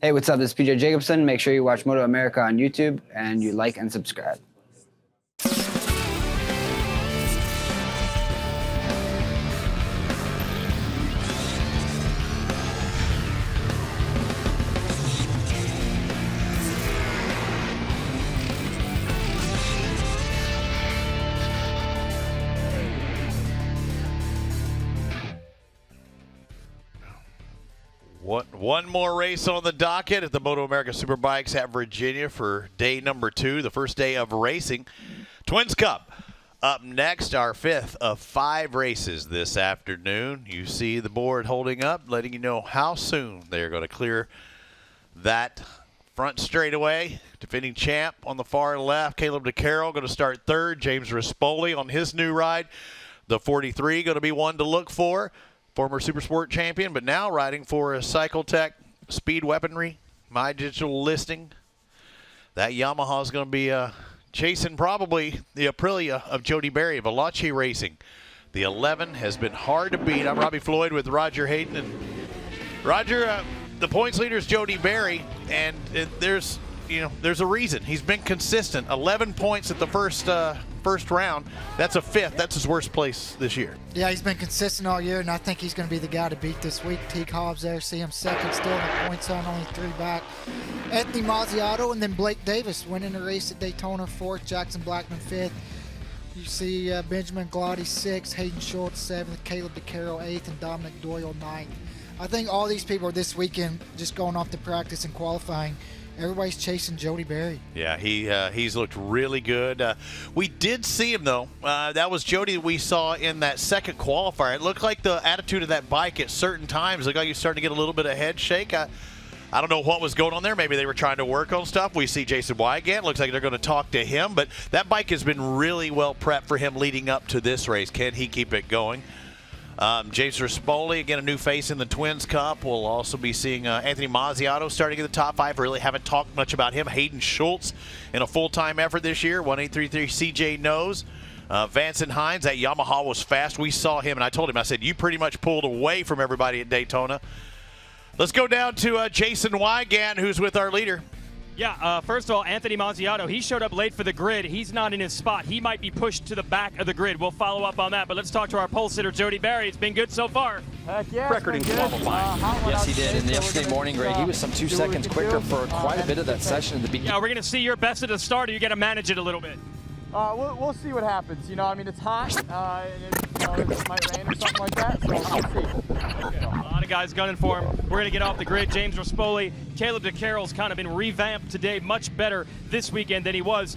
Hey, what's up? This is PJ Jacobson. Make sure you watch MotoAmerica on YouTube and you like and subscribe. One more race on the docket at the MotoAmerica Superbikes at Virginia for day number 2, the first day of racing. Twins Cup up next, our 5th of 5 races this afternoon. You see the board holding up, letting you know how soon they're going to clear that front straightaway. Defending champ on the far left, Caleb DeCarroll going to start 3rd. James Rispoli on his new ride. The 43 going to be one to look for. Former Supersport champion, but now riding for a Cycletech Speed Weaponry, My Digital Listing. That Yamaha is going to be chasing probably the Aprilia of Jody Berry of Valachi Racing. The 11 has been hard to beat. I'm Robbie Floyd with Roger Hayden. And Roger, the points leader is Jody Berry, and there's a reason. He's been consistent. 11 points at the first round. That's a 5th. That's his worst place this year. Yeah, he's been consistent all year, and I think he's going to be the guy to beat this week. Teague Hobbs there, see him 2nd, still in the points on, only 3 back. Anthony Mazziato, and then Blake Davis winning the race at Daytona 4th, Jackson Blackman 5th. You see Benjamin Glotty 6th, Hayden Schultz 7th, Caleb DeCarroll 8th, and Dominic Doyle 9th. I think all these people are this weekend just going off to practice and qualifying. Everybody's chasing Jody Berry. Yeah, he's looked really good. We did see him, though. That was Jody that we saw in that second qualifier. It looked like the attitude of that bike at certain times looked like he was starting to get a little bit of head shake. I don't know what was going on there. Maybe they were trying to work on stuff. We see Jason Wygant. Looks like they're going to talk to him. But that bike has been really well prepped for him leading up to this race. Can he keep it going? James Rispoli, again, a new face in the Twins Cup. We'll also be seeing Anthony Mazziato starting in the top 5. Really haven't talked much about him. Hayden Schultz in a full-time effort this year. 1833 CJ Knows. Vanson Hines, that Yamaha was fast. We saw him, and I told him, I said, you pretty much pulled away from everybody at Daytona. Let's go down to Jason Wygant, who's with our leader. Yeah, first of all, Anthony Mazziato, he showed up late for the grid. He's not in his spot. He might be pushed to the back of the grid. We'll follow up on that, but let's talk to our pole sitter, Jody Berry. It's been good so far. Heck yeah, record in qualifying. Yes, he did. In the yesterday morning grade, he was some 2 seconds quicker for quite a bit of that session at the beginning. Yeah, we're going to see your best at the start, or you got to manage it a little bit. We'll see what happens. You know, I mean, it's hot, and it might rain or something like that, so we'll see. Okay. A lot of guys gunning for him. We're going to get off the grid. James Rispoli, Caleb DeCarroll's kind of been revamped today, much better this weekend than he was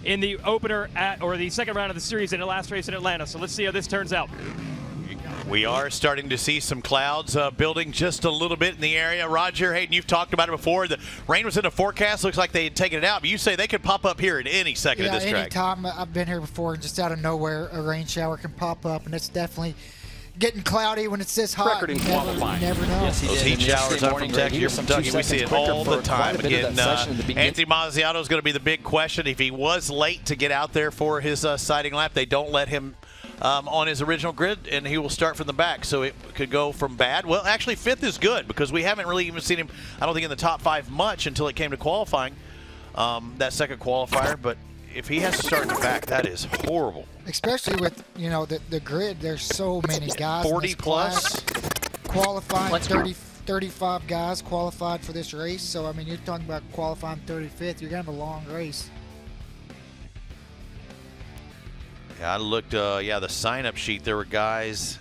in the opener or the second round of the series in the last race in Atlanta. So let's see how this turns out. We are starting to see some clouds building just a little bit in the area. Roger Hayden, you've talked about it before. The rain was in the forecast. Looks like they had taken it out. But you say they could pop up here at any second at this track. Anytime. I've been here before, and just out of nowhere, a rain shower can pop up, and it's definitely getting cloudy when it's this hot. Record in You qualifying. never know. Yes, he Those did. heat showers up from Texas, here from Kentucky, we see it all the time. Again, Anthony Mazziato is going to be the big question. If he was late to get out there for his sighting lap, they don't let him on his original grid, and he will start from the back. So it could go from bad. Well, actually, 5th is good because we haven't really even seen him, I don't think, in the top 5 much until it came to qualifying, that second qualifier. But if he has to start in the back, that is horrible. Especially with, the grid, there's so many guys 40 in this plus. class. Qualifying 35 guys qualified for this race. So, I mean, you're talking about qualifying 35th. You're going to have a long race. Yeah, I looked, the sign-up sheet, there were guys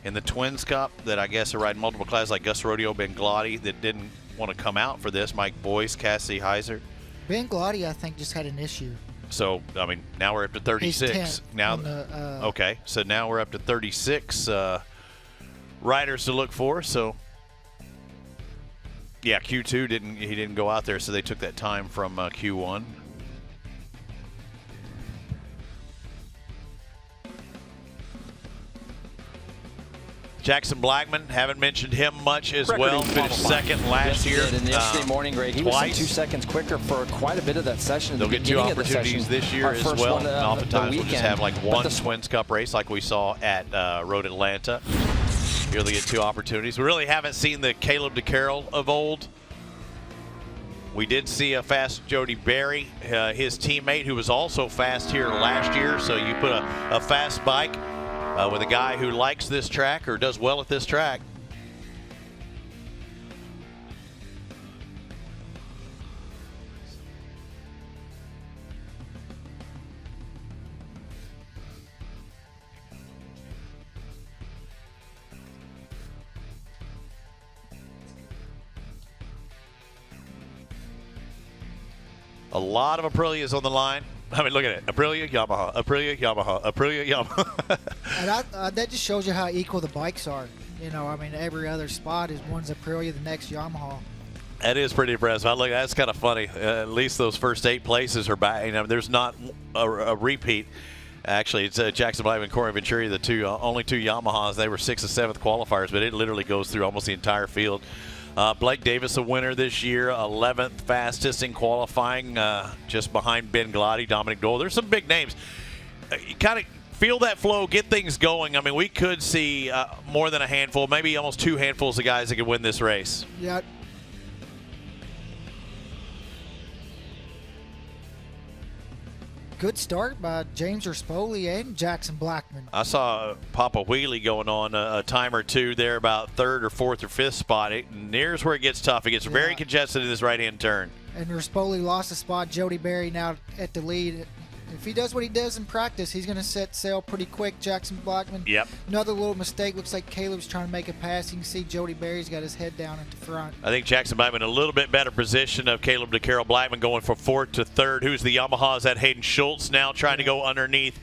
in the Twins Cup that I guess are riding multiple classes, like Gus Rodeo, Ben Glotty, that didn't want to come out for this. Mike Boyce, Cassie Heiser. Ben Glotty, I think, just had an issue. So, I mean, now we're up to 36. Now, okay, so now we're up to 36 riders to look for. So, yeah, Q2 didn't go out there, so they took that time from Q1. Jackson Blackman, haven't mentioned him much as well. Finished second last year. In the yesterday morning grade, he was some 2 seconds quicker for quite a bit of that session. They'll get 2 opportunities this year as well. Oftentimes we'll just have like one Twins Cup race like we saw at Road Atlanta. Here they get 2 opportunities. We really haven't seen the Caleb DeCarroll of old We did see a fast Jody Berry, his teammate, who was also fast here last year. So you put a fast bike with a guy who likes this track or does well at this track. A lot of Aprilias on the line. I mean, look at it. Aprilia, Yamaha, Aprilia, Yamaha, Aprilia, Yamaha. And that just shows you how equal the bikes are. You know, I mean, every other spot is one's Aprilia, the next Yamaha. That is pretty impressive. Look, that's kind of funny. At least those first 8 places are back. You know, there's not a repeat. Actually, it's Jackson Blackman and Corey Venturi, the only 2 Yamahas. They were 6th and 7th qualifiers, but it literally goes through almost the entire field. Blake Davis, a winner this year, 11th fastest in qualifying, just behind Ben Glady, Dominic Dole. There's some big names. You kind of feel that flow, get things going. I mean, we could see more than a handful, maybe almost 2 handfuls of guys that could win this race. Yeah. Good start by James Rispoli and Jackson Blackman. I saw Papa Wheelie going on a time or 2 there, about 3rd or 4th or 5th spot. Here's where it gets tough. It gets very congested in this right-hand turn. And Rispoli lost a spot. Jody Berry now at the lead. If he does what he does in practice, he's going to set sail pretty quick. Jackson Blackman. Yep. Another little mistake. Looks like Caleb's trying to make a pass. You can see Jody Berry's got his head down at the front. I think Jackson Blackman in a little bit better position of Caleb DeCarroll Blackman going from 4th to 3rd. Who's the Yamaha's at Hayden Schultz now trying to go underneath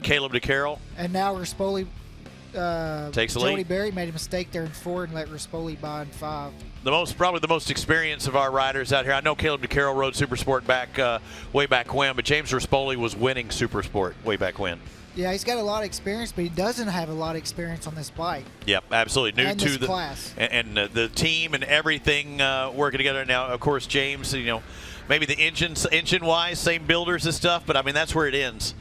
Caleb DeCarroll. And now Rispoli takes the Jody lead. Berry made a mistake there in 4 and let Rispoli by in 5. Probably the most experience of our riders out here. I know Caleb DeCarroll rode Supersport way back when, but James Rispoli was winning Supersport way back when. Yeah, he's got a lot of experience, but he doesn't have a lot of experience on this bike. Yep, absolutely. New and to this the class. And the team and everything working together. Now, of course, James, you know, maybe the engine-wise, same builders and stuff, but I mean, that's where it ends.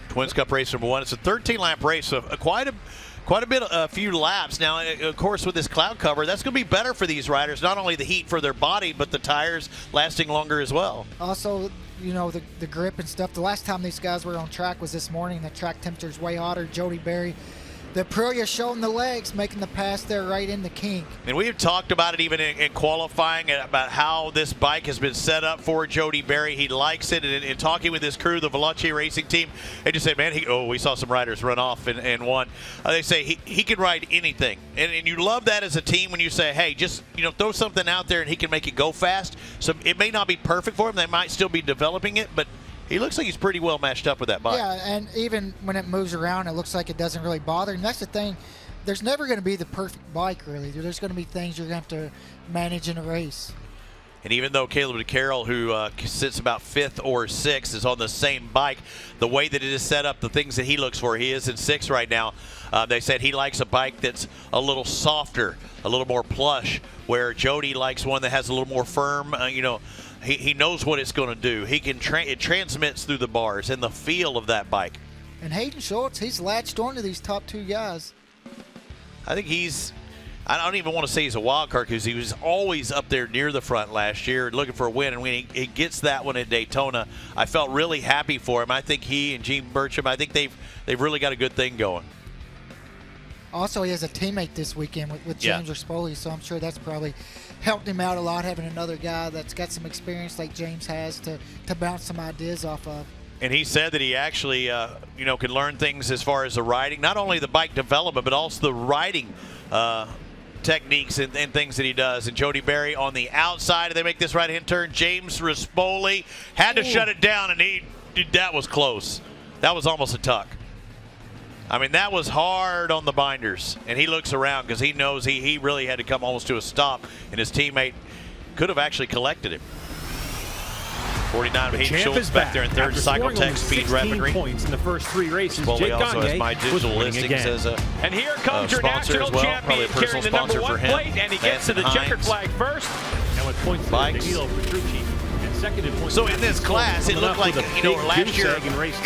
Twins Cup race number 1. It's a 13-lap race, so quite a few laps. Now, of course, with this cloud cover, that's going to be better for these riders. Not only the heat for their body, but the tires lasting longer as well. Also, you know, the grip and stuff. The last time these guys were on track was this morning. The track temperature's way hotter. Jody Berry, the Aprilia showing the legs, making the pass there right in the kink. And we've talked about it even in qualifying, about how this bike has been set up for Jody Berry. He likes it. And in talking with his crew, the Veloce Racing team, they just say, man, we saw some riders run off and won. They say he can ride anything. And you love that as a team when you say, hey, just throw something out there and he can make it go fast. So it may not be perfect for him. They might still be developing it, but he looks like he's pretty well matched up with that bike. Yeah, and even when it moves around, it looks like it doesn't really bother. And that's the thing. There's never going to be the perfect bike, really. There's going to be things you're going to have to manage in a race. And even though Caleb DeCarroll, who sits about 5th or 6th, is on the same bike, the way that it is set up, the things that he looks for, he is in 6th right now. They said he likes a bike that's a little softer, a little more plush, where Jody likes one that has a little more firm, He knows what it's going to do. He can it transmits through the bars and the feel of that bike. And Hayden Schultz, he's latched onto these top 2 guys. I think I don't even want to say he's a wild card because he was always up there near the front last year looking for a win. And when he gets that one at Daytona, I felt really happy for him. I think he and Gene Burcham, I think they've really got a good thing going. Also, he has a teammate this weekend with James Rispoli, so I'm sure that's probably helped him out a lot, having another guy that's got some experience like James has to bounce some ideas off of. And he said that he actually, can learn things as far as the riding, not only the bike development, but also the riding techniques and things that he does. And Jody Berry on the outside, they make this right-hand turn. James Rispoli had to shut it down, and that was close. That was almost a tuck. I mean, that was hard on the binders, and he looks around because he knows he really had to come almost to a stop, and his teammate could have actually collected him. 49 of Hayden Schultz back there in 3rd. Cycle Tech Speed Referee points in the first 3 races. Jake also has My Digital Listings as a and here comes your national champion carrying the number 1 plate, and he gets to the checkered flag first. And with points for Danilo Petrucci and consecutive points. So in this class, it looked like, you know, last year,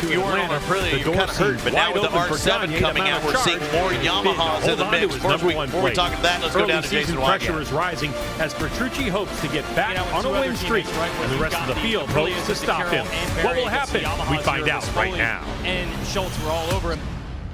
you weren't on a really, you're kind of hurt, but now with the R7 coming out, we're seeing more Yamahas in the mix. Before we talk to that, let's go down to Jason White. Pressure is rising as Petrucci hopes to get back on a win streak, and the rest of the field hopes to stop him. What will happen? We find out right now. And Schultz were all over him.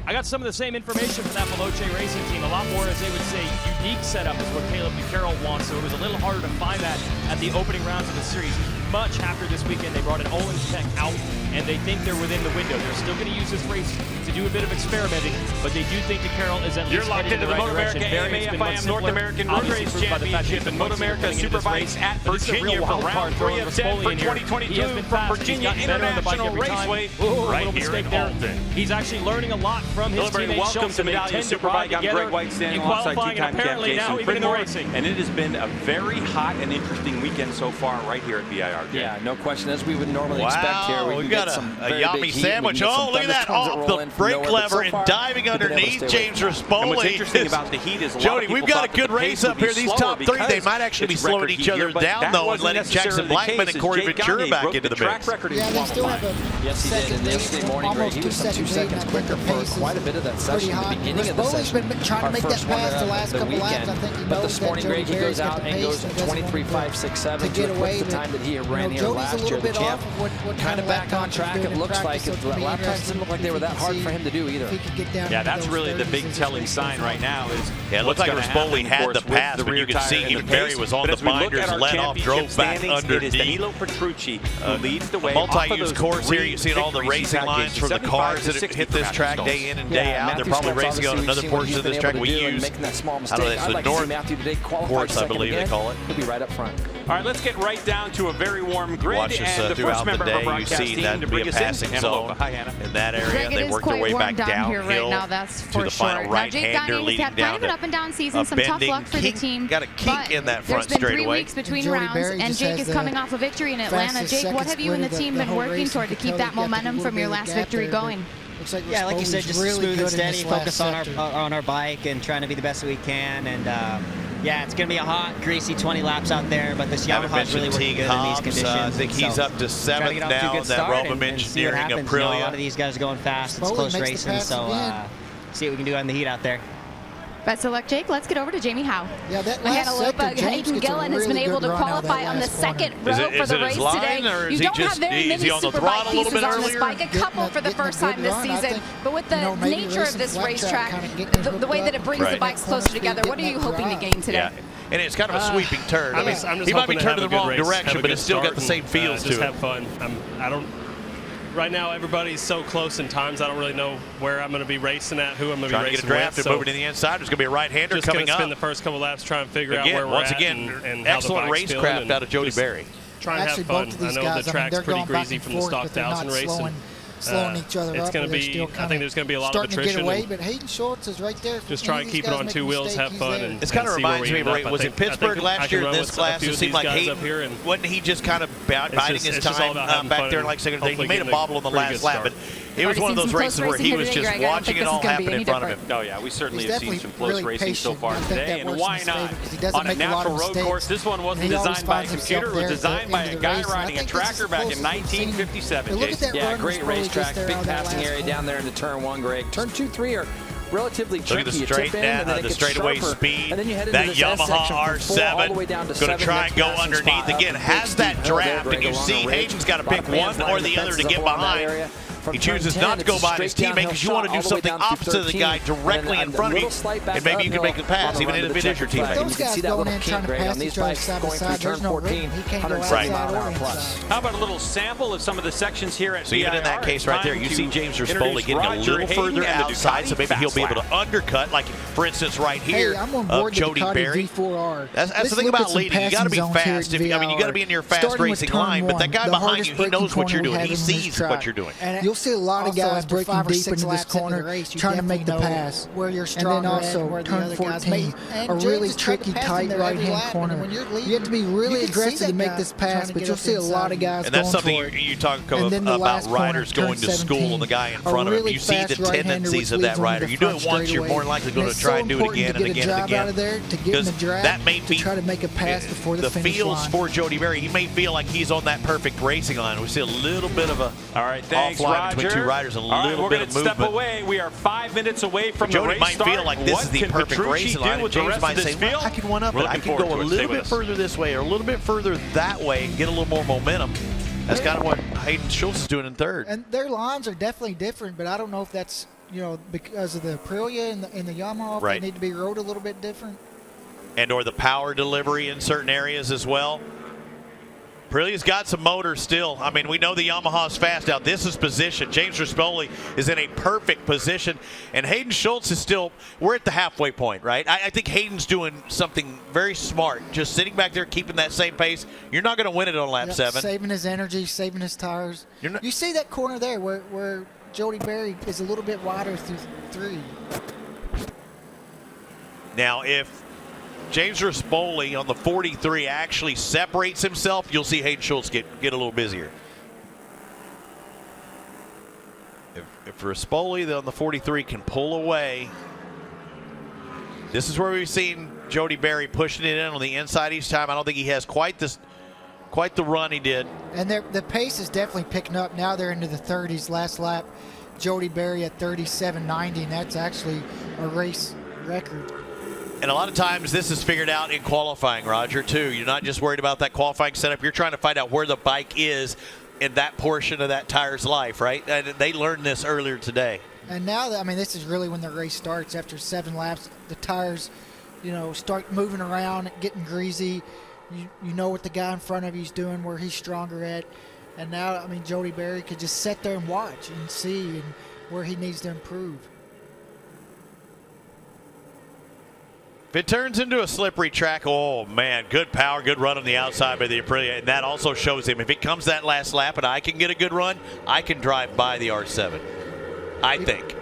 I got some of the same information from that Veloce racing team. A lot more, as they would say, unique setup is what Caleb DeCarroll wants. So it was a little harder to find that at the opening rounds of the series. Much happier this weekend. They brought an Owens Tech out, and they think they're within the window. They're still going to use this race to do a bit of experimenting, but they do think DeCarroll is at least You're locked into the MotoAmerica AMA North American Road Race Championship and MotoAmerica Superbikes at Virginia for round 3 of 10 for 2022 from Virginia International Raceway right here in Alton. He's actually learning a lot from his teammate welcome Schultz, to and they Medallion tend to ride Superbike. I'm together Greg White standing in alongside qualifying, and two-time champ apparently now Jason even in the Pridmore, racing. and it has been a very hot and interesting weekend so far right here at VIR. Yeah, no question, as we would normally Wow, expect here. we've got a yummy sandwich. Oh, look at that, off the brake lever and diving underneath James Rispoli. And what's interesting about the heat is Jody, we've got a good race up here. These top three, they might actually be slowing each other down, though, and letting Jackson Blackman and Corey Ventura back into the mix. Yeah, they still have a Yes, he did. And yesterday morning, Greg, he was some 2 seconds quicker for quite a bit of that session at the beginning of the session. Been trying to make that pass the last couple laps. I think he but knows this morning, Greg, he goes out and goes 23.567 to eclipse the time that he ran here last year. The champ kind of back on track, it looks like. The lap times didn't look like they were that hard for him to do either. Yeah, that's really the big telling sign right now is it looked like Rispoli had the pass, but you could see even Barry was on the binders, let off, drove back underneath. Danilo Petrucci who leads the way. Multi-use course here. You see all the racing lines from the cars that hit this track day in and day out. They're probably racing on another portion of this track we use. I don't know, it's the North course, I believe they call it. He'll be right up front. All right, let's get right down to a very warm grid. Watch this and the throughout first the member of our day. You broadcast see team that to be bring a us in, passing Hannah zone Lopa. Hi, Hannah. in that area. Greg, They work their way back downhill right now, that's to for the sure. final Now, Jake right-hander Donnie's leading had kind down of an to up and down season, a some tough bending luck for the kink. team. Got a kink in that front There's been 3 straightaway. weeks between Jody rounds, Berry and just Jake has is coming off a victory in Atlanta. fastest Jake, what have you and the second team split been of the working whole toward to race. keep that momentum from your last victory going? Yeah, like you said, just smooth and steady, focus on our bike and trying to be the best that we can. And yeah, it's going to be a hot, greasy 20 laps out there, but this Yamaha's really working good in these conditions. I think he's up to 7th now in that Rome Engineering Aprilia. A lot of these guys are going fast. It's close racing, so see what we can do on the heat out there. Best of luck, Jake. Let's get over to Jamie Howe. Yeah, that Hannah Lopa, Hayden Gillen has been able to qualify on the second row for the race today. You don't have very many superbike pieces on this bike, a couple for the first time this season. But with the nature of this racetrack, the way that it brings the bikes closer together, what are you hoping to gain today? Yeah. And it's kind of a sweeping turn. I'm just he might be hoping to turning have the a good wrong race, direction, but it's still got the same feels to it. Just have fun. Right now, everybody's so close in times. I don't really know where I'm going to be racing at, who I'm going to be racing with. Trying to get a draft and moving to the inside. There's going to be a right-hander coming up. Just going to spend the first couple laps trying to figure out where we're once at again, and how excellent the bike's racecraft feeling out of Jody Berry. Try and have fun. I know the track's pretty greasy from the stock 1000 race. Slowing each other it's up. going to be. I think there's going to be a lot of attrition. To get away, but Hayden Schultz is right there. Just try and keep it on 2 wheels, have fun, and it kind of reminds me of was it Pittsburgh last year in this class? It seemed like Hayden wasn't he just kind of biding his time back there like second day? He made a bobble on the last lap, but it was one of those races where he was just watching it all happen in front of him. Oh yeah, we certainly have seen some close racing so far today, and why not? On a natural road course, this one wasn't designed by a computer. It was designed by a guy riding a tracker back in 1957. Yeah, great racetrack, big passing area down there into turn 1, Greg. Turn 2, 3 are relatively tricky. Look at the straight down, the straightaway speed. And then you head into that this Yamaha R7 going to try and go underneath again. Has that draft, and you see Hayden's got to pick one or the other to get behind. He chooses not to go by his teammate because you want to do something opposite of the guy directly in front of you, and maybe you can make a pass, even if it is your teammate. Those guys going in trying to pass each other side to side. There's no ring. He can't go outside or inside. How about a little sample of some of the sections here at So even in that case right there, you see James Rispoli getting a little further outside, so maybe he'll be able to undercut, like for instance right here of Jody Berry. That's the thing about leading. You got to be fast. I mean, you got to be in your fast racing line, but that guy behind you, he knows what you're doing. He sees what you're doing. you'll see a lot of guys breaking deep into this corner, trying to make the pass. Where you're stronger, and then also turn 14, a really tricky, tight right-hand corner. You have to be really aggressive to make this pass, but you'll see a lot of guys and that's going something for it. you talk about riders going to school and the guy in front of him. You see the tendencies of that rider. You do it once, you're more likely going to try and do it again and again and again. Because that may be try to make a pass before the finish feels line. for Jody Berry. He may feel like he's on that perfect racing line. We see a little bit of a offline between two riders, a little bit of movement. Step away. We are 5 minutes away from Jody the race might start. feel like this is the perfect racing line. And James might say, well, I can one up it. I can go a little bit further this way or a little bit further that way and get a little more momentum. That's kind of what Hayden Schultz is doing in third. And their lines are definitely different, but I don't know if that's, because of the Aprilia and the Yamaha, if they need to be rode a little bit different. And or the power delivery in certain areas as well. Aprilia's got some motor still. I mean, we know the Yamaha's fast out. This is position. James Rispoli is in a perfect position. And Hayden Schultz is still, we're at the halfway point, right? I think Hayden's doing something very smart. Just sitting back there, keeping that same pace. You're not going to win it on lap 7. Saving his energy, saving his tires. You see that corner there where Jody Berry is a little bit wider through 3. Now, if James Rispoli on the 43 actually separates himself, you'll see Hayden Schultz get a little busier. If Rispoli on the 43 can pull away, this is where we've seen Jody Berry pushing it in on the inside each time. I don't think he has quite the run he did. And the pace is definitely picking up. Now they're into the 30s. Last lap, Jody Berry at 37.90, and that's actually a race record. And a lot of times this is figured out in qualifying, Roger, too. You're not just worried about that qualifying setup. You're trying to find out where the bike is in that portion of that tire's life, right? And they learned this earlier today. And now, this is really when the race starts. After 7 laps, the tires, start moving around, getting greasy. You know what the guy in front of you is doing, where he's stronger at. And now, Jody Berry could just sit there and watch and see where he needs to improve. If it turns into a slippery track, oh, man, good power, good run on the outside by the Aprilia. And that also shows him if it comes that last lap and I can get a good run, I can drive by the R7, I think.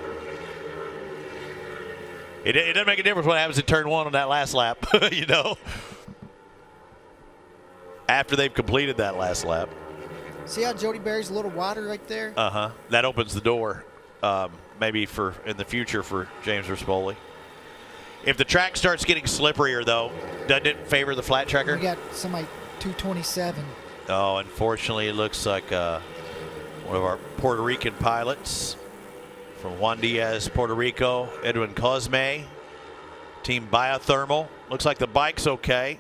It doesn't make a difference what happens in turn 1 on that last lap, after they've completed that last lap. See how Jody Berry's a little wider right there? Uh-huh. That opens the door, maybe in the future for James Rispoli. If the track starts getting slipperier, though, doesn't it favor the flat tracker? We got somebody 227. Oh, unfortunately, it looks like one of our Puerto Rican pilots from Juan Diaz, Puerto Rico, Edwin Cosme, Team Biothermal. Looks like the bike's okay.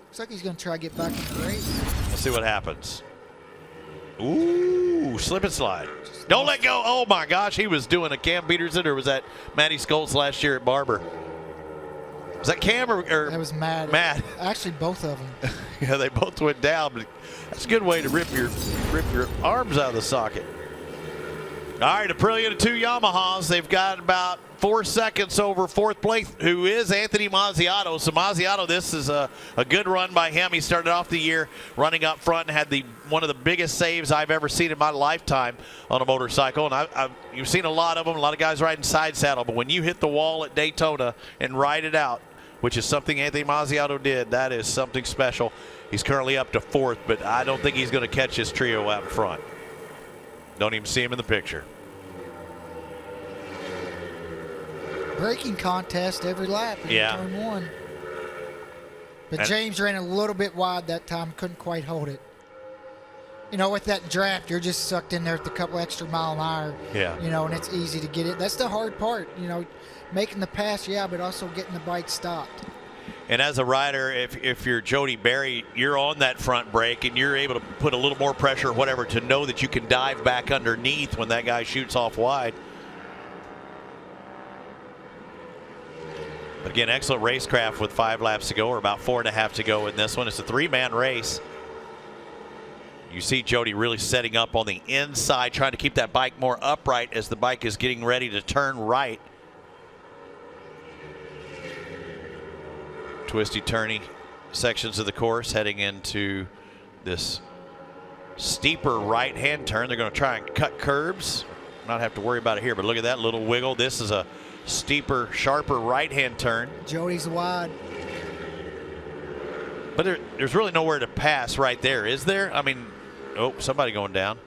Looks like he's going to try to get back in the race. Let's see what happens. Ooh, slip and slide. Don't let go. Oh, my gosh. He was doing a Cam Peterson, or was that Matty Scholz last year at Barber? Was that Cam or that was Matt? Matt. Actually, both of them. Yeah, they both went down. But that's a good way to rip your arms out of the socket. All right, Aprilia to 2 Yamahas. They've got about 4 seconds over fourth place, who is Anthony Mazziato. So Mazziato, this is a good run by him. He started off the year running up front and had one of the biggest saves I've ever seen in my lifetime on a motorcycle. And you've seen a lot of them, a lot of guys riding side saddle. But when you hit the wall at Daytona and ride it out, which is something Anthony Mazziato did, that is something special. He's currently up to 4th, but I don't think he's going to catch his trio out in front. Don't even see him in the picture. Braking contest every lap in turn 1. But James ran a little bit wide that time, couldn't quite hold it. With that draft, you're just sucked in there with a couple extra mile an hour. Yeah. And it's easy to get it. That's the hard part, making the pass, but also getting the bike stopped. And as a rider, if you're Jody Berry, you're on that front brake and you're able to put a little more pressure or whatever to know that you can dive back underneath when that guy shoots off wide. But again, excellent racecraft with 5 laps to go, or about 4.5 to go in this one. It's a 3-man race. You see Jody really setting up on the inside, trying to keep that bike more upright as the bike is getting ready to turn right. Twisty, turny sections of the course heading into this steeper right-hand turn. They're going to try and cut curbs, not have to worry about it here. But look at that little wiggle. This is a steeper, sharper right-hand turn. Jody's wide. But there's really nowhere to pass right there, is there? I mean, oh, somebody going down.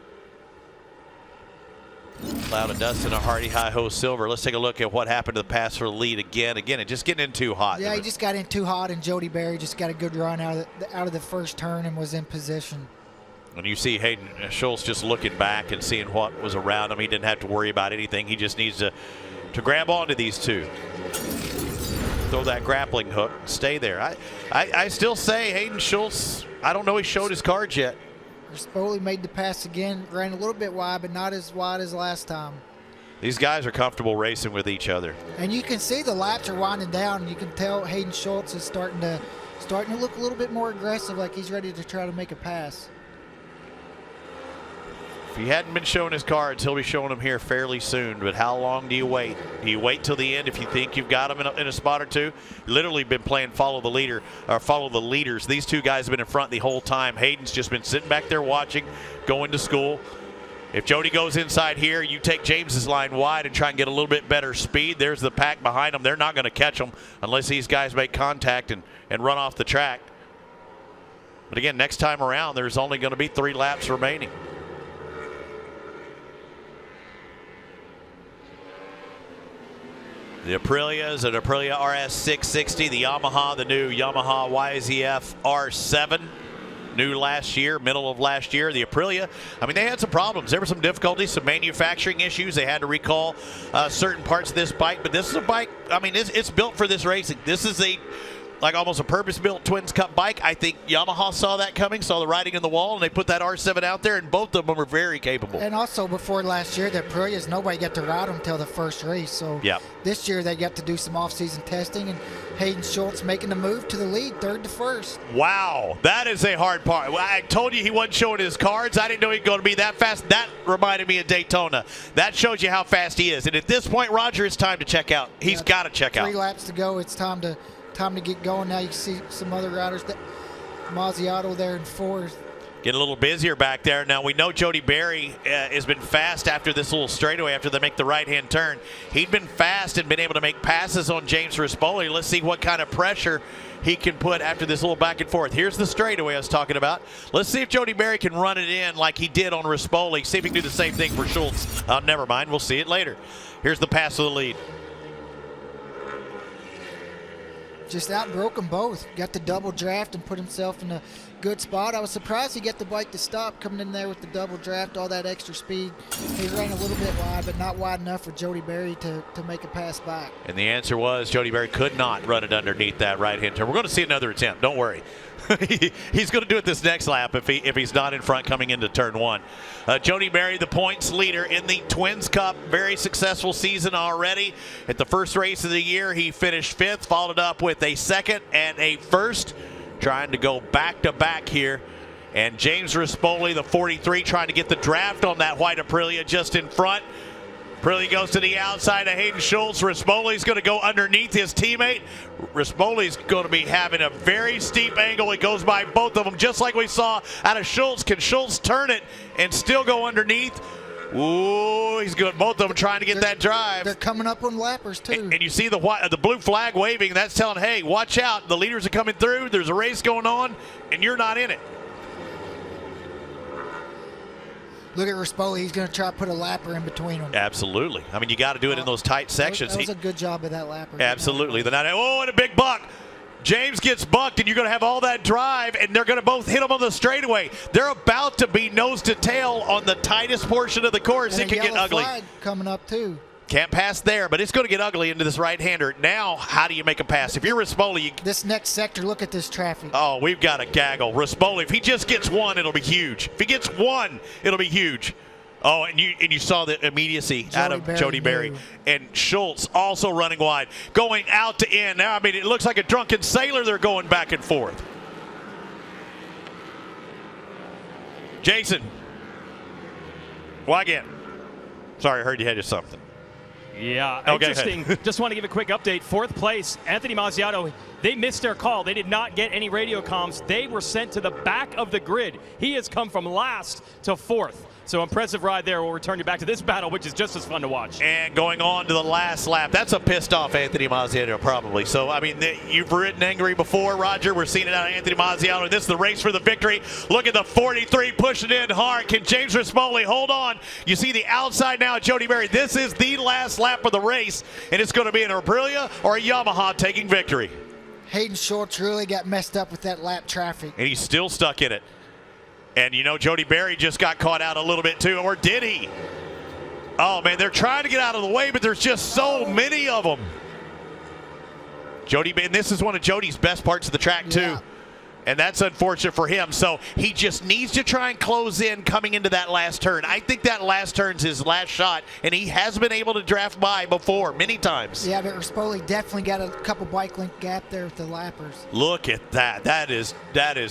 Cloud of dust and a Hardy Hi-Ho Silver. Let's take a look at what happened to the pass for the lead again. Again, it just getting in too hot. Yeah, he just got in too hot, and Jody Berry just got a good run out of the first turn and was in position. And you see Hayden Schultz just looking back and seeing what was around him. He didn't have to worry about anything. He just needs to grab onto these two. Throw that grappling hook, stay there. I still say Hayden Schultz, I don't know he showed his cards yet. Rispoli made the pass again, ran a little bit wide, but not as wide as last time. These guys are comfortable racing with each other. And you can see the laps are winding down, and you can tell Hayden Schultz is starting to look a little bit more aggressive, like he's ready to try to make a pass. If he hadn't been showing his cards, he'll be showing them here fairly soon. But how long do you wait? Do you wait till the end if you think you've got him in a spot or two? Literally been playing follow the leader or follow the leaders. These two guys have been in front the whole time. Hayden's just been sitting back there watching, going to school. If Jody goes inside here, you take James's line wide and try and get a little bit better speed. There's the pack behind them. They're not going to catch them unless these guys make contact and run off the track. But again, next time around, there's only going to be 3 laps remaining. The Aprilia is an Aprilia RS660. The Yamaha, the new Yamaha YZF R7. New last year, middle of last year. The Aprilia, I mean, they had some problems. There were some difficulties, some manufacturing issues. They had to recall certain parts of this bike. But this is a bike, I mean, it's built for this racing. This is like almost a purpose-built Twins Cup bike. I think Yamaha saw that coming, saw the writing on the wall, and they put that R7 out there, and both of them are very capable. And also before last year, the Aprilias, nobody got to ride them until the first race. So this year they got to do some off-season testing, and Hayden Schultz making the move to the lead, 3rd to 1st. Wow, that is a hard part. I told you he wasn't showing his cards. I didn't know he was going to be that fast. That reminded me of Daytona. That shows you how fast he is. And at this point, Roger, it's time to check out. He's got to check out. 3 laps to go. It's time to get going. Now you see some other riders, that Mazziato there in 4th. Get a little busier back there. Now we know Jody Berry has been fast after this little straightaway after they make the right-hand turn. He'd been fast and been able to make passes on James Rispoli. Let's see what kind of pressure he can put after this little back and forth. Here's the straightaway I was talking about. Let's see if Jody Berry can run it in like he did on Rispoli. See if he can do the same thing for Schultz. Never mind. We'll see it later. Here's the pass of the lead. Just outbroke them both. Got the double draft and put himself in a good spot. I was surprised he got the bike to stop coming in there with the double draft, all that extra speed. He ran a little bit wide, but not wide enough for Jody Berry to make a pass back. And the answer was Jody Berry could not run it underneath that right-hand turn. We're going to see another attempt. Don't worry. He's going to do it this next lap if he's not in front coming into turn 1. Jody Berry, the points leader in the Twins Cup. Very successful season already. At the first race of the year, he finished 5th, followed up with a 2nd and a 1st. Trying to go back-to-back here. And James Rispoli, the 43, trying to get the draft on that white Aprilia just in front. Aprilia goes to the outside of Hayden Schultz. Rispoli's going to go underneath his teammate. Rispoli's going to be having a very steep angle. It goes by both of them, just like we saw out of Schultz. Can Schultz turn it and still go underneath? Ooh, he's good. Both of them trying to get that drive. They're coming up on lappers, too. And you see the blue flag waving. That's telling, hey, watch out. The leaders are coming through. There's a race going on, and you're not in it. Look at Rispoli. He's going to try to put a lapper in between them. Absolutely. I mean, you got to do it in those tight sections. That was a good job of that lapper. Absolutely. Oh, and a big buck. James gets bucked, and you're going to have all that drive, and they're going to both hit him on the straightaway. They're about to be nose to tail on the tightest portion of the course. And it can get ugly. Flag coming up, too. Can't pass there, but it's going to get ugly into this right-hander. Now, how do you make a pass? If you're Rispoli, this next sector, look at this traffic. Oh, we've got a gaggle. Rispoli, if he just gets one, it'll be huge. If he gets one, it'll be huge. Oh, and you saw the immediacy out of Jody Berry. And Schultz also running wide, going out to in. Now, I mean, it looks like a drunken sailor. They're going back and forth. Jason. Well, again, sorry, I heard you had something. Yeah, okay, interesting. Just want to give a quick update. 4th place, Anthony Mazziato. They missed their call. They did not get any radio comms. They were sent to the back of the grid. He has come from last to 4th. So impressive ride there. We'll return you back to this battle, which is just as fun to watch. And going on to the last lap. That's a pissed off Anthony Mazziato probably. So, I mean, you've ridden angry before, Roger. We're seeing it out of Anthony Mazziato. This is the race for the victory. Look at the 43 pushing in hard. Can James Rispoli hold on? You see the outside now at Jody Berry. This is the last lap of the race, and it's going to be an Aprilia or a Yamaha taking victory. Hayden Schultz really got messed up with that lap traffic. And he's still stuck in it. And, you know, Jody Berry just got caught out a little bit, too. Or did he? Oh, man, they're trying to get out of the way, but there's just so many of them. Jody, and this is one of Jody's best parts of the track, too. Yeah. And that's unfortunate for him. So he just needs to try and close in coming into that last turn. I think that last turn's his last shot, and he has been able to draft by before many times. Yeah, but Rispoli definitely got a couple bike length gap there with the lappers. Look at that. That is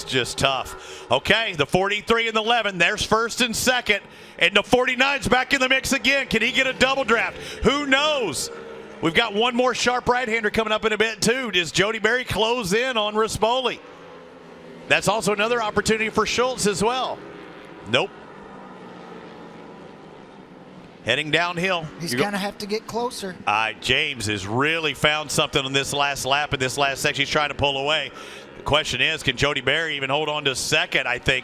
just tough. Okay, the 43 and the 11. There's first and second. And the 49's back in the mix again. Can he get a double draft? Who knows? We've got one more sharp right-hander coming up in a bit, too. Does Jody Berry close in on Rispoli? That's also another opportunity for Schultz as well. Nope. Heading downhill. He's going to have to get closer. James has really found something on this last lap in this last section. He's trying to pull away. The question is, can Jody Berry even hold on to second, I think?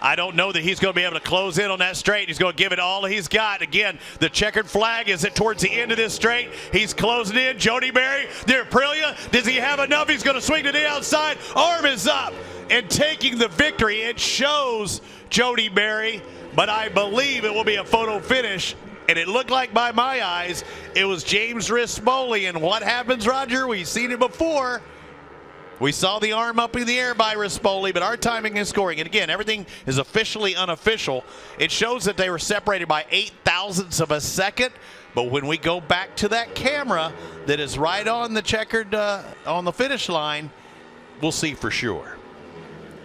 I don't know that he's going to be able to close in on that straight. He's going to give it all he's got. Again, the checkered flag is towards the end of this straight. He's closing in. Jody Berry, the Aprilia. Does he have enough? He's going to swing to the outside. Arm is up and taking the victory. It shows Jody Berry, but I believe it will be a photo finish. And it looked like, by my eyes, it was James Rispoli. And what happens, Roger? We've seen it before. We saw the arm up in the air by Rispoli, but our timing and scoring, and again, everything is officially unofficial. It shows that they were separated by 0.08 of a second, but when we go back to that camera that is right on the checkered, on the finish line, we'll see for sure.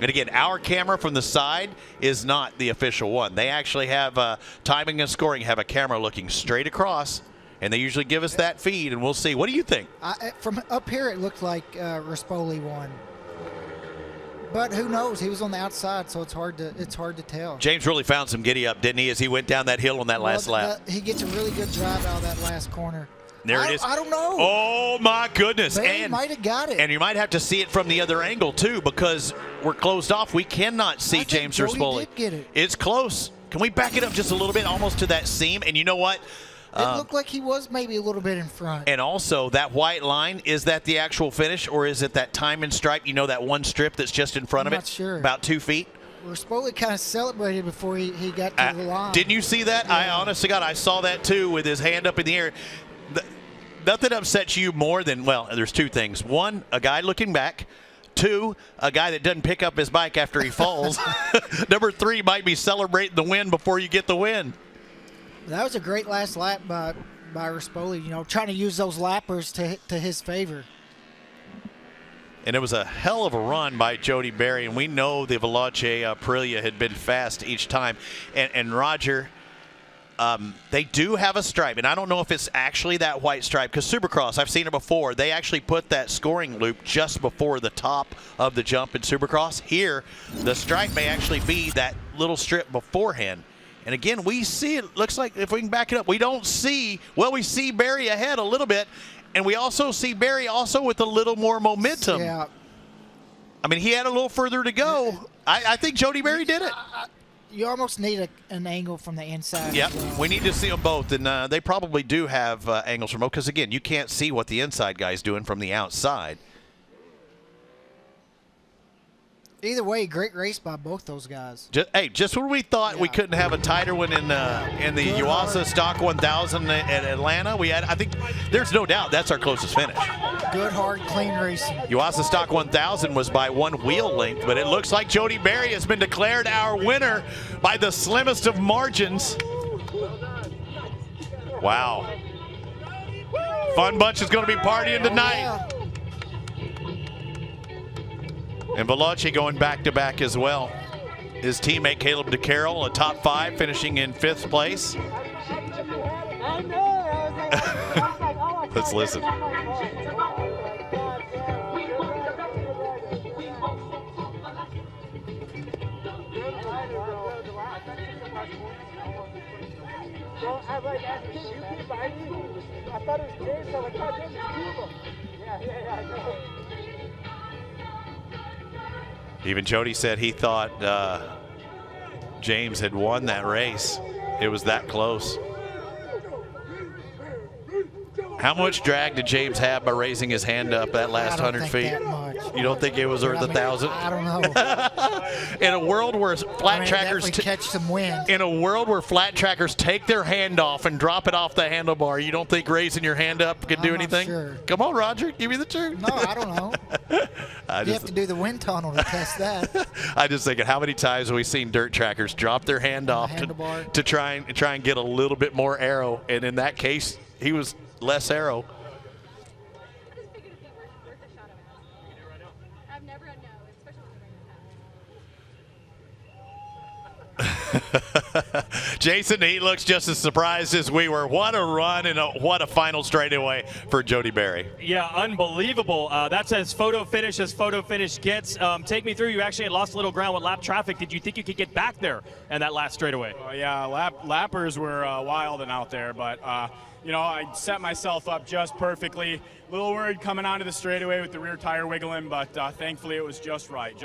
And again, our camera from the side is not the official one. They actually have timing and scoring, have a camera looking straight across. And they usually give us that feed, and we'll see. What do you think? From up here, it looked like Rispoli won. But who knows? He was on the outside, so it's hard to tell. James really found some giddy up, didn't he, as he went down that hill on that last lap? He gets a really good drive out of that last corner. There it is. I don't know. Oh, my goodness. He might have got it. And you might have to see it from the other angle, too, because we're closed off. We cannot see James Rispoli. Did get it. It's close. Can we back it up just a little bit, almost to that seam? And you know what? It looked like he was maybe a little bit in front. And also, that white line, is that the actual finish, or is it that time and stripe? You know, that one strip that's just in front of it? I'm not sure. About 2 feet? Rispoli kind of celebrated before he got to the line. Didn't you see that? Yeah. I honest to God, I saw that too with his hand up in the air. Nothing upsets you more than, well, there's two things. One, a guy looking back. Two, a guy that doesn't pick up his bike after he falls. Number three, might be celebrating the win before you get the win. That was a great last lap by Rispoli, you know, trying to use those lappers to his favor. And it was a hell of a run by Jody Berry, and we know the Veloce Aprilia had been fast each time. And Roger, they do have a stripe, and I don't know if it's actually that white stripe, because Supercross, I've seen it before, they actually put that scoring loop just before the top of the jump in Supercross. Here, the stripe may actually be that little strip beforehand. And again, we see it, looks like, if we can back it up, we don't see, well, we see Berry ahead a little bit, and we also see Berry also with a little more momentum. Yeah. I mean, he had a little further to go. I think Jody Berry did it. You almost need an angle from the inside. Yep, we need to see them both, and they probably do have angles from both, because again, you can't see what the inside guy's doing from the outside. Either way, great race by both those guys. Just when we thought we couldn't have a tighter one in the Yuasa Stock 1000 at Atlanta, I think there's no doubt that's our closest finish. Good, hard, clean racing. Yuasa Stock 1000 was by 1 wheel length, but it looks like Jody Berry has been declared our winner by the slimmest of margins. Wow. Fun bunch is going to be partying tonight. Yeah. And Veloce going back-to-back as well. His teammate Caleb DeCarroll, a top 5, finishing in 5th place. Let's listen. Well, I was like, can you keep biting? I thought it was James. I was like, God, James is Cuba. Yeah, I know. Even Jody said he thought James had won that race. It was that close. How much drag did James have by raising his hand up that last 100 feet? You don't think it was worth 1,000? I don't know. In a world where flat trackers catch some wind. In a world where flat trackers take their hand off and drop it off the handlebar, you don't think raising your hand up could do anything? Sure. Come on, Roger, give me the truth. No, I don't know. You have to do the wind tunnel to test that. I just thinking, how many times have we seen dirt trackers drop their hand off to try and get a little bit more arrow? And in that case, he was less arrow. Jason, he looks just as surprised as we were. What a run and what a final straightaway for Jody Berry. Yeah, unbelievable. That's as photo finish gets. Take me through. You actually had lost a little ground with lap traffic. Did you think you could get back there in that last straightaway? Yeah, lappers were wild and out there, but you know, I set myself up just perfectly. A little worried coming onto the straightaway with the rear tire wiggling, but thankfully it was just right.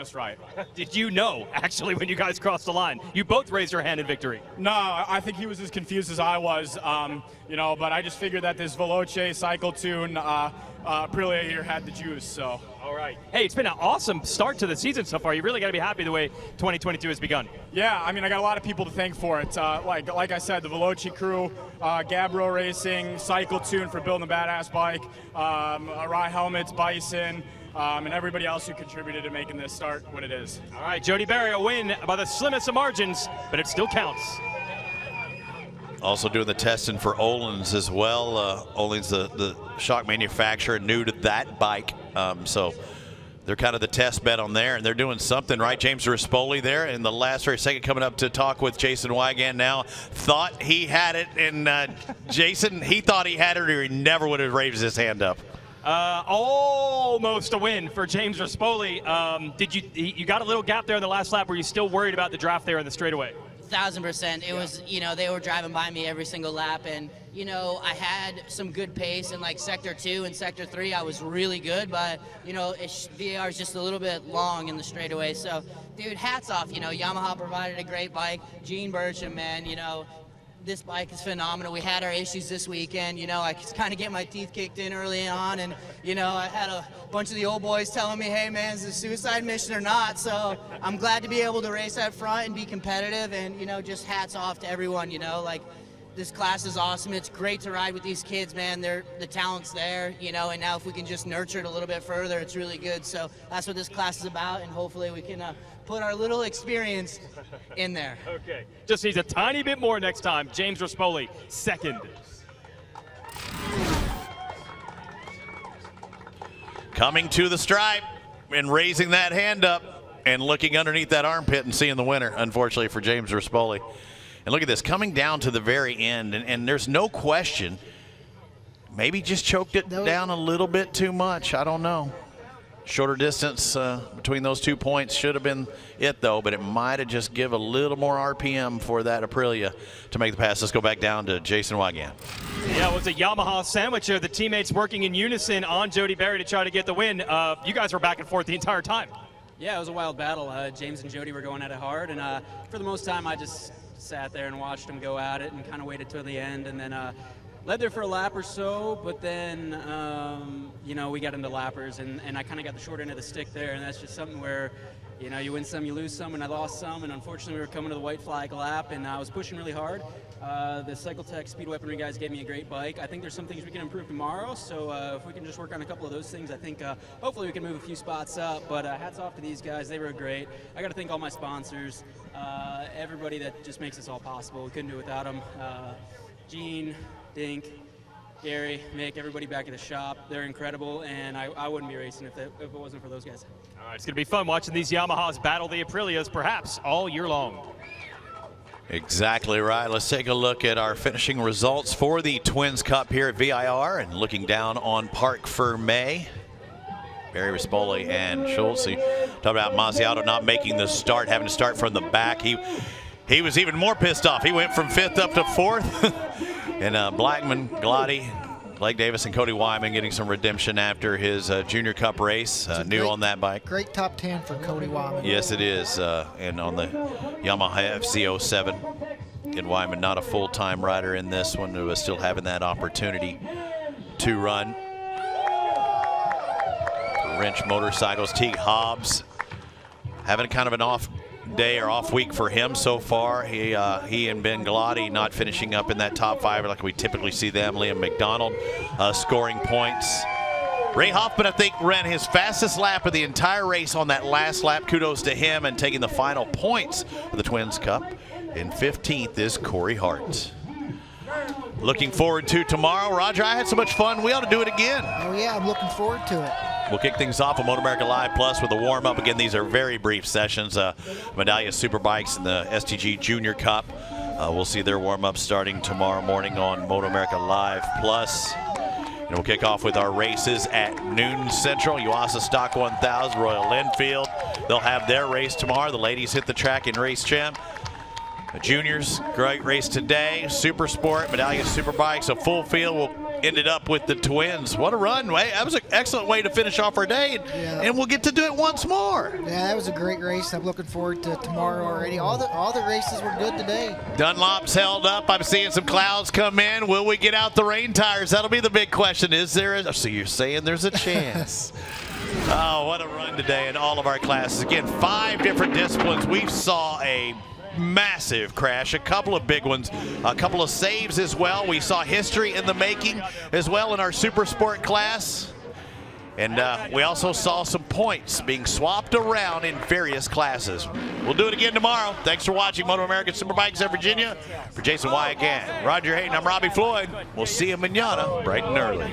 Did you know, actually, when you guys crossed the line? You both raised your hand in victory. No, I think he was as confused as I was, you know, but I just figured that this Veloce Cycle Tune Aprilia here had the juice, so. All right. Hey, it's been an awesome start to the season so far. You really got to be happy the way 2022 has begun. Yeah, I mean, I got a lot of people to thank for it. Like I said, the Veloce crew, Gabbro Racing, Cycle Tune for building a badass bike, Arai Helmets, Bison, and everybody else who contributed to making this start what it is. All right, Jody Berry, a win by the slimmest of margins, but it still counts. Also doing the testing for Öhlins as well. Öhlins, the shock manufacturer, new to that bike. So they're kind of the test bed on there, and they're doing something right. James Rispoli there in the last race second, coming up to talk with Jason Wygant now. Thought he had it, and Jason, he thought he had it, or he never would have raised his hand up. Almost a win for James Rispoli. You got a little gap there in the last lap? Were you still worried about the draft there in the straightaway? 1000%. It was, you know, they were driving by me every single lap, and you know, I had some good pace in like sector 2 and sector 3. I was really good, but you know, VIR is just a little bit long in the straightaway. So, dude, hats off. You know, Yamaha provided a great bike. Gene Burcham, man, you know, this bike is phenomenal. We had our issues this weekend. You know, I could kind of get my teeth kicked in early on, and you know, I had a bunch of the old boys telling me, hey man, is it a suicide mission or not? So I'm glad to be able to race up front and be competitive, and you know, just hats off to everyone. You know, like, this class is awesome. It's great to ride with these kids, man. The talent's there, you know, and now if we can just nurture it a little bit further, it's really good. So that's what this class is about, and hopefully we can put our little experience in there. Okay, just needs a tiny bit more next time. James Rispoli, second. Coming to the stripe and raising that hand up and looking underneath that armpit and seeing the winner, unfortunately, for James Rispoli. And look at this, coming down to the very end, and there's no question, maybe just choked it down a little bit too much. I don't know. Shorter distance between those 2 points should have been it, though, but it might have just give a little more RPM for that Aprilia to make the pass. Let's go back down to Jason Wygant. Yeah, it was a Yamaha sandwich there. The teammates working in unison on Jody Berry to try to get the win. You guys were back and forth the entire time. Yeah, it was a wild battle. James and Jody were going at it hard, and for the most time I just sat there and watched them go at it and kind of waited till the end, and then led there for a lap or so, but then you know, we got into lappers, and I kind of got the short end of the stick there, and that's just something where, you know, you win some, you lose some, and I lost some, and unfortunately we were coming to the white flag lap, and I was pushing really hard. The Cycletech Speed Weaponry guys gave me a great bike. I think there's some things we can improve tomorrow, so if we can just work on a couple of those things, I think hopefully we can move a few spots up, but hats off to these guys. They were great. I got to thank all my sponsors, everybody that just makes this all possible. We couldn't do it without them. Gene, Dink, Gary, Mick, everybody back at the shop. They're incredible, and I wouldn't be racing if it wasn't for those guys. All right, it's going to be fun watching these Yamahas battle the Aprilias perhaps all year long. Exactly right. Let's take a look at our finishing results for the Twins Cup here at VIR, and looking down on Parc Fermé. Barry Rispoli and Schultz. Talk about Masiato not making the start, having to start from the back. He he was even more pissed off. He went from 5th up to 4th. And Blackman, Glotty, Blake Davis, and Cody Wyman getting some redemption after his Junior Cup race. New on that bike. Great top 10 for Cody Wyman. Yes, it is. And on the Yamaha FC07. And Wyman not a full-time rider in this one, who was still having that opportunity to run. Wrench Motorcycles, Teague Hobbs having kind of an off day or off week for him so far. He and Ben Glotty not finishing up in that top 5 like we typically see them. Liam McDonald scoring points. Ray Hoffman, I think, ran his fastest lap of the entire race on that last lap. Kudos to him, and taking the final points of the Twins Cup. In 15th is Corey Hart. Looking forward to tomorrow. Roger, I had so much fun. We ought to do it again. Oh, yeah, I'm looking forward to it. We'll kick things off on MotoAmerica Live Plus with a warm-up. Again, these are very brief sessions. Medallia Superbikes and the STG Junior Cup. We'll see their warm-up starting tomorrow morning on MotoAmerica Live Plus. And we'll kick off with our races at noon Central. Yuasa Stock 1000, Royal Enfield. They'll have their race tomorrow. The ladies hit the track in Race Champ. The juniors, great race today. Super Sport, Medallia Superbikes, a full field. We'll end it up with the Twins. What a run. That was an excellent way to finish off our day, and we'll get to do it once more. Yeah, that was a great race. I'm looking forward to tomorrow already. All the races were good today. Dunlop's held up. I'm seeing some clouds come in. Will we get out the rain tires? That'll be the big question. Is there so you're saying there's a chance. Oh, what a run today in all of our classes. Again, 5 different disciplines. We saw a massive crash, a couple of big ones, a couple of saves as well. We saw history in the making as well in our Super Sport class. And we also saw some points being swapped around in various classes. We'll do it again tomorrow. Thanks for watching MotoAmerica Superbikes at Virginia. For Jason Wyatt, Roger Hayden, I'm Robbie Floyd. We'll see you mañana bright and early.